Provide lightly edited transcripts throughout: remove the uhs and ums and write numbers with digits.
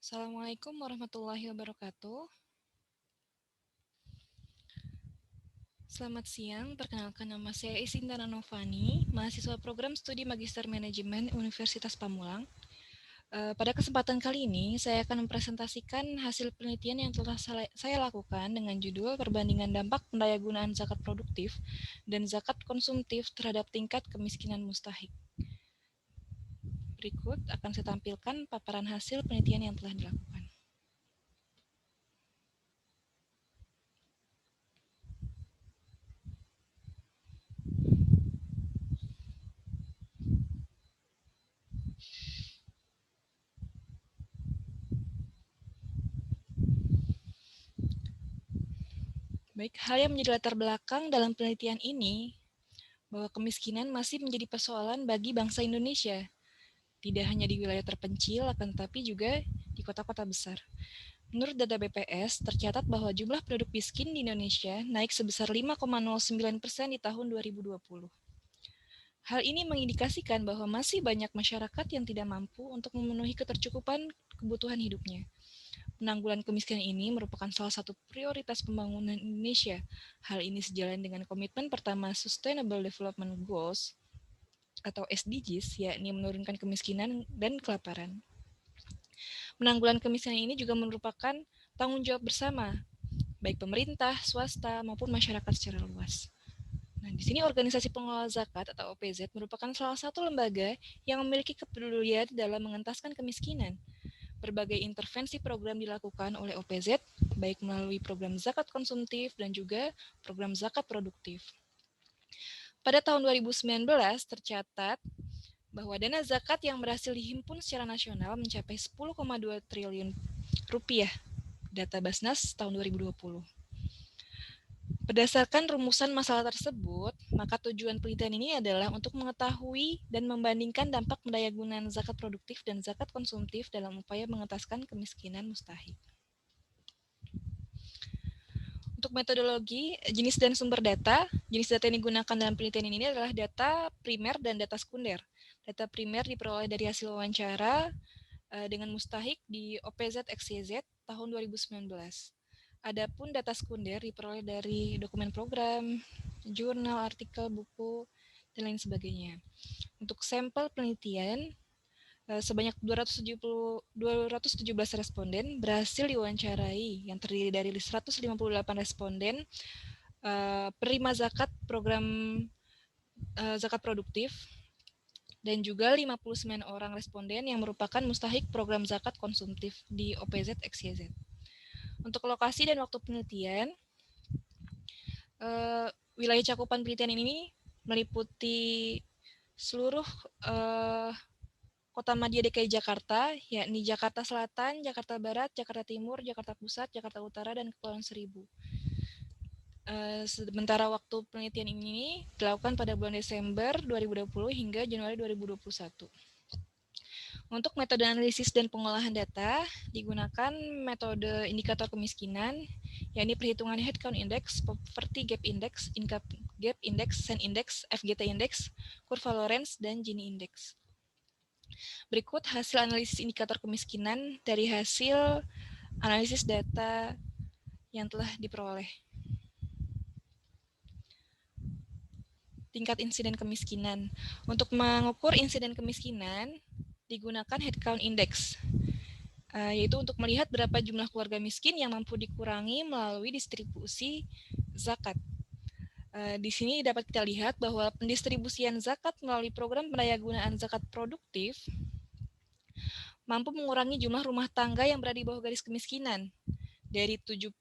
Assalamualaikum warahmatullahi wabarakatuh. Selamat siang, perkenalkan nama saya Isindana Novani, mahasiswa program studi Magister Manajemen Universitas Pamulang. Pada kesempatan kali ini, saya akan mempresentasikan hasil penelitian yang telah saya lakukan dengan judul Perbandingan Dampak Pendayagunaan Zakat Produktif dan Zakat Konsumtif terhadap tingkat kemiskinan mustahik. Berikut akan saya tampilkan paparan hasil penelitian yang telah dilakukan. Baik, hal yang menjadi latar belakang dalam penelitian ini bahwa kemiskinan masih menjadi persoalan bagi bangsa Indonesia, tidak hanya di wilayah terpencil, akan tetapi juga di kota-kota besar. Menurut data BPS, tercatat bahwa jumlah penduduk miskin di Indonesia naik sebesar 5,09% di tahun 2020. Hal ini mengindikasikan bahwa masih banyak masyarakat yang tidak mampu untuk memenuhi ketercukupan kebutuhan hidupnya. Penanggulangan kemiskinan ini merupakan salah satu prioritas pembangunan Indonesia. Hal ini sejalan dengan komitmen pertama Sustainable Development Goals atau SDGs, yakni menurunkan kemiskinan dan kelaparan. Penanggulangan kemiskinan ini juga merupakan tanggung jawab bersama, baik pemerintah, swasta, maupun masyarakat secara luas. Nah, di sini Organisasi Pengelola Zakat atau OPZ merupakan salah satu lembaga yang memiliki kepedulian dalam mengentaskan kemiskinan. Berbagai intervensi program dilakukan oleh OPZ, baik melalui program zakat konsumtif dan juga program zakat produktif. Pada tahun 2019 tercatat bahwa dana zakat yang berhasil dihimpun secara nasional mencapai 10,2 triliun rupiah, data Basnas tahun 2020. Berdasarkan rumusan masalah tersebut, maka tujuan penelitian ini adalah untuk mengetahui dan membandingkan dampak pendayagunaan zakat produktif dan zakat konsumtif dalam upaya mengentaskan kemiskinan mustahik. Untuk metodologi, jenis dan sumber data, jenis data yang digunakan dalam penelitian ini adalah data primer dan data sekunder. Data primer diperoleh dari hasil wawancara dengan mustahik di OPZ XYZ tahun 2019. Adapun data sekunder diperoleh dari dokumen program, jurnal, artikel, buku, dan lain sebagainya. Untuk sampel penelitian, sebanyak 217 responden berhasil diwawancarai yang terdiri dari 158 responden penerima zakat program zakat produktif dan juga 59 orang responden yang merupakan mustahik program zakat konsumtif di OPZ XYZ. Untuk lokasi dan waktu penelitian, wilayah cakupan penelitian ini meliputi seluruh Kota Madya DKI Jakarta, yakni Jakarta Selatan, Jakarta Barat, Jakarta Timur, Jakarta Pusat, Jakarta Utara, dan Kepulauan Seribu. Sementara waktu penelitian ini dilakukan pada bulan Desember 2020 hingga Januari 2021. Untuk metode analisis dan pengolahan data, digunakan metode indikator kemiskinan, yakni perhitungan Headcount Index, Poverty Gap Index, Income Gap Index, SEN Index, FGT Index, kurva Lorenz, dan Gini Index. Berikut hasil analisis indikator kemiskinan dari hasil analisis data yang telah diperoleh. Tingkat insiden kemiskinan. Untuk mengukur insiden kemiskinan, digunakan Headcount Index, yaitu untuk melihat berapa jumlah keluarga miskin yang mampu dikurangi melalui distribusi zakat. Di sini dapat kita lihat bahwa pendistribusian zakat melalui program pendayagunaan zakat produktif mampu mengurangi jumlah rumah tangga yang berada di bawah garis kemiskinan dari 75%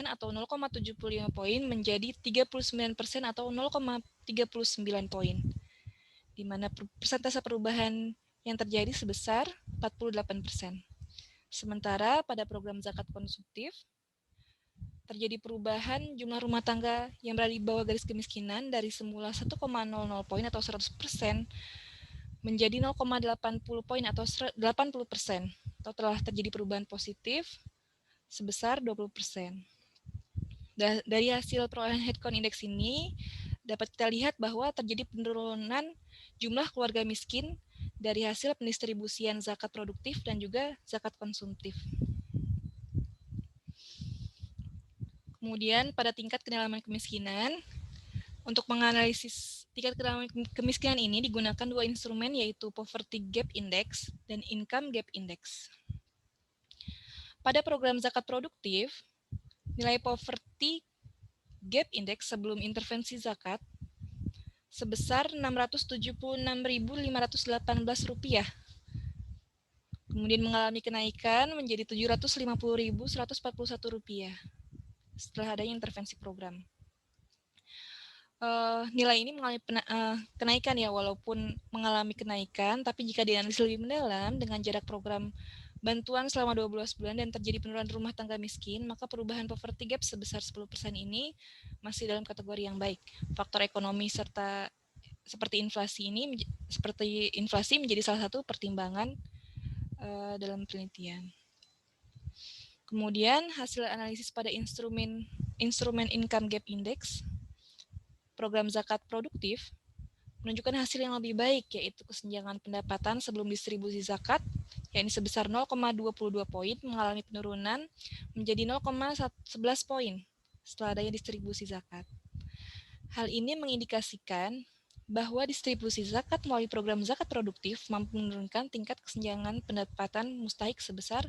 atau 0,75 poin menjadi 39% atau 0,39 poin, di mana persentase perubahan yang terjadi sebesar 48%. Sementara pada program zakat konsumtif, terjadi perubahan jumlah rumah tangga yang berada di bawah garis kemiskinan dari semula 1,00 poin atau 100% menjadi 0,80 poin atau 80%, atau telah terjadi perubahan positif sebesar 20%. Dari hasil perolehan Headcount Index ini, dapat kita lihat bahwa terjadi penurunan jumlah keluarga miskin dari hasil pendistribusian zakat produktif dan juga zakat konsumtif. Kemudian pada tingkat kedalaman kemiskinan, untuk menganalisis tingkat kedalaman kemiskinan ini digunakan dua instrumen, yaitu Poverty Gap Index dan Income Gap Index. Pada program zakat produktif, nilai Poverty Gap Index sebelum intervensi zakat sebesar Rp676.518. Kemudian mengalami kenaikan menjadi Rp750.141 setelah adanya intervensi program. Nilai ini mengalami kenaikan ya, walaupun mengalami kenaikan, tapi jika dianalisis lebih mendalam dengan jarak program bantuan selama 12 bulan dan terjadi penurunan rumah tangga miskin, maka perubahan poverty gap sebesar 10% ini masih dalam kategori yang baik. Faktor ekonomi serta seperti inflasi menjadi salah satu pertimbangan dalam penelitian. Kemudian hasil analisis pada instrumen Income Gap Index program zakat produktif menunjukkan hasil yang lebih baik, yaitu kesenjangan pendapatan sebelum distribusi zakat, yakni sebesar 0,22 poin, mengalami penurunan menjadi 0,11 poin setelah adanya distribusi zakat. Hal ini mengindikasikan bahwa distribusi zakat melalui program zakat produktif mampu menurunkan tingkat kesenjangan pendapatan mustahik sebesar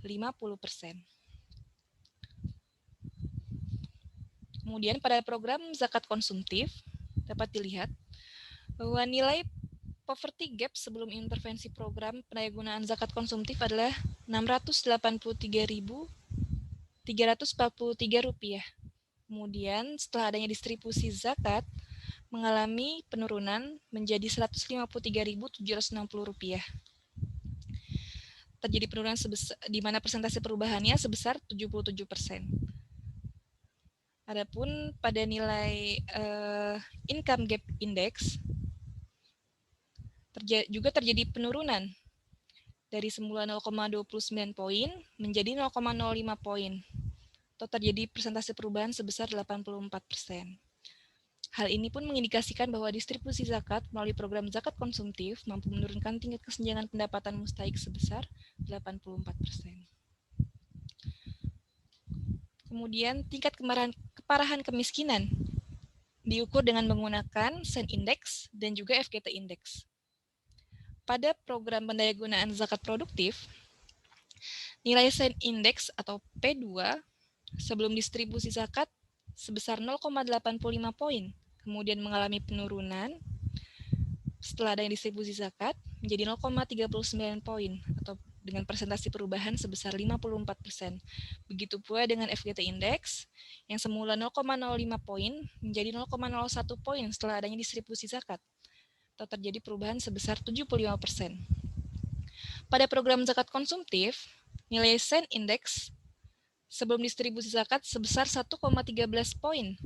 50%. Kemudian pada program zakat konsumtif dapat dilihat bahwa nilai poverty gap sebelum intervensi program pendayagunaan zakat konsumtif adalah Rp683.343. Kemudian setelah adanya distribusi zakat mengalami penurunan menjadi Rp153.760. Terjadi penurunan di mana persentase perubahannya sebesar 77%. Adapun pada nilai Income Gap Index juga terjadi penurunan dari semula 0,29 poin menjadi 0,05 poin, atau terjadi persentase perubahan sebesar 84%. Hal ini pun mengindikasikan bahwa distribusi zakat melalui program zakat konsumtif mampu menurunkan tingkat kesenjangan pendapatan mustahik sebesar 84%. Kemudian tingkat keparahan kemiskinan diukur dengan menggunakan SEN Index dan juga FGT Index. Pada program pendayagunaan zakat produktif, nilai SEN Index atau P2 sebelum distribusi zakat sebesar 0,85 poin, kemudian mengalami penurunan setelah adanya distribusi zakat menjadi 0,39 poin atau dengan persentase perubahan sebesar 54%. Begitu pula dengan FGT Index yang semula 0,05 poin menjadi 0,01 poin setelah adanya distribusi zakat, atau terjadi perubahan sebesar 75%. Pada program zakat konsumtif, nilai SEN Index sebelum distribusi zakat sebesar 1,13 poin,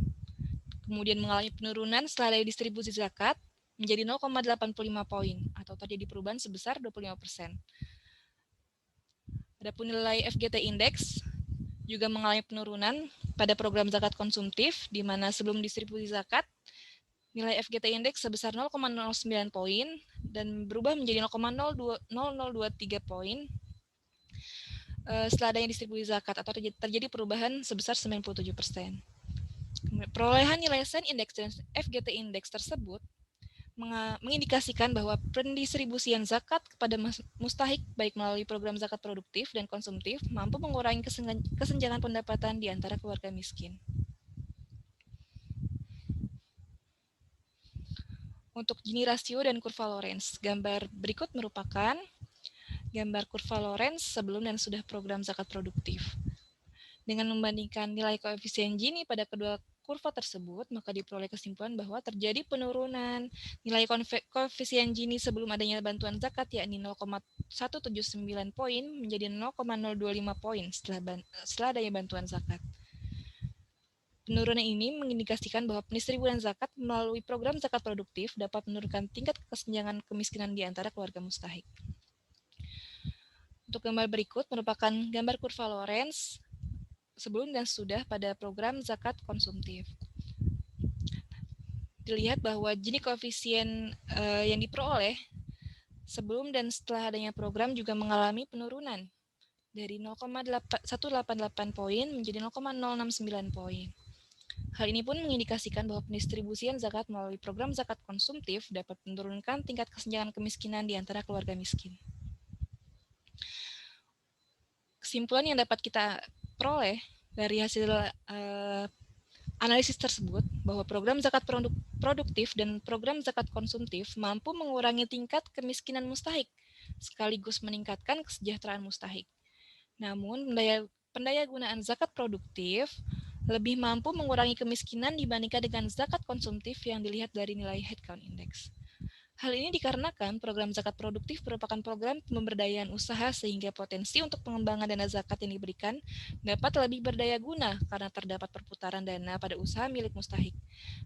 kemudian mengalami penurunan setelah adanya distribusi zakat menjadi 0,85 poin, atau terjadi perubahan sebesar 25%. Adapun nilai FGT Index juga mengalami penurunan pada program zakat konsumtif, di mana sebelum distribusi zakat, nilai FGT Index sebesar 0,09 poin dan berubah menjadi 0,0023 poin setelah adanya distribusi zakat, atau terjadi perubahan sebesar 97%. Perolehan nilai SEN Index dan FGT Index tersebut mengindikasikan bahwa pendistribusian zakat kepada mustahik baik melalui program zakat produktif dan konsumtif mampu mengurangi kesenjangan pendapatan di antara keluarga miskin. Untuk Gini rasio dan kurva Lorenz, gambar berikut merupakan gambar kurva Lorenz sebelum dan sudah program zakat produktif. Dengan membandingkan nilai koefisien Gini pada kedua kurva tersebut, maka diperoleh kesimpulan bahwa terjadi penurunan nilai koefisien Gini sebelum adanya bantuan zakat, yakni 0,179 poin menjadi 0,025 poin setelah adanya bantuan zakat. Penurunan ini mengindikasikan bahwa pendistribusian zakat melalui program zakat produktif dapat menurunkan tingkat kesenjangan kemiskinan di antara keluarga mustahik. Untuk gambar berikut merupakan gambar kurva Lorenz sebelum dan sudah pada program zakat konsumtif. Dilihat bahwa Gini koefisien yang diperoleh Sebelum dan setelah adanya program juga mengalami penurunan dari 0,188 poin menjadi 0,069 poin. Hal ini pun mengindikasikan bahwa pendistribusian zakat melalui program zakat konsumtif dapat menurunkan tingkat kesenjangan kemiskinan di antara keluarga miskin. Kesimpulan yang dapat kita peroleh dari hasil analisis tersebut bahwa program zakat produktif dan program zakat konsumtif mampu mengurangi tingkat kemiskinan mustahik sekaligus meningkatkan kesejahteraan mustahik. Namun, pendaya gunaan zakat produktif lebih mampu mengurangi kemiskinan dibandingkan dengan zakat konsumtif yang dilihat dari nilai headcount index. Hal ini dikarenakan program zakat produktif merupakan program pemberdayaan usaha sehingga potensi untuk pengembangan dana zakat yang diberikan dapat lebih berdaya guna karena terdapat perputaran dana pada usaha milik mustahik.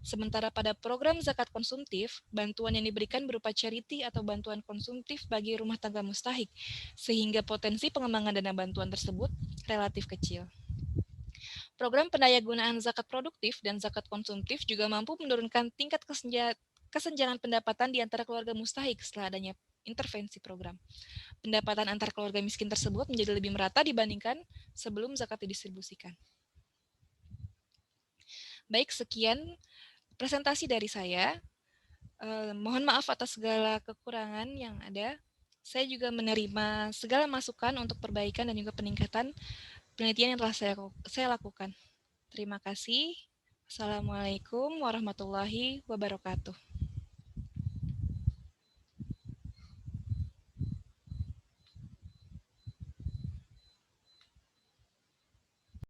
Sementara pada program zakat konsumtif, bantuan yang diberikan berupa charity atau bantuan konsumtif bagi rumah tangga mustahik, sehingga potensi pengembangan dana bantuan tersebut relatif kecil. Program pendayagunaan zakat produktif dan zakat konsumtif juga mampu menurunkan tingkat kesenjangan pendapatan di antara keluarga mustahik setelah adanya intervensi program. Pendapatan antar keluarga miskin tersebut menjadi lebih merata dibandingkan sebelum zakat didistribusikan. Baik, sekian presentasi dari saya. Mohon maaf atas segala kekurangan yang ada. Saya juga menerima segala masukan untuk perbaikan dan juga peningkatan penelitian yang telah saya lakukan. Terima kasih. Assalamualaikum warahmatullahi wabarakatuh.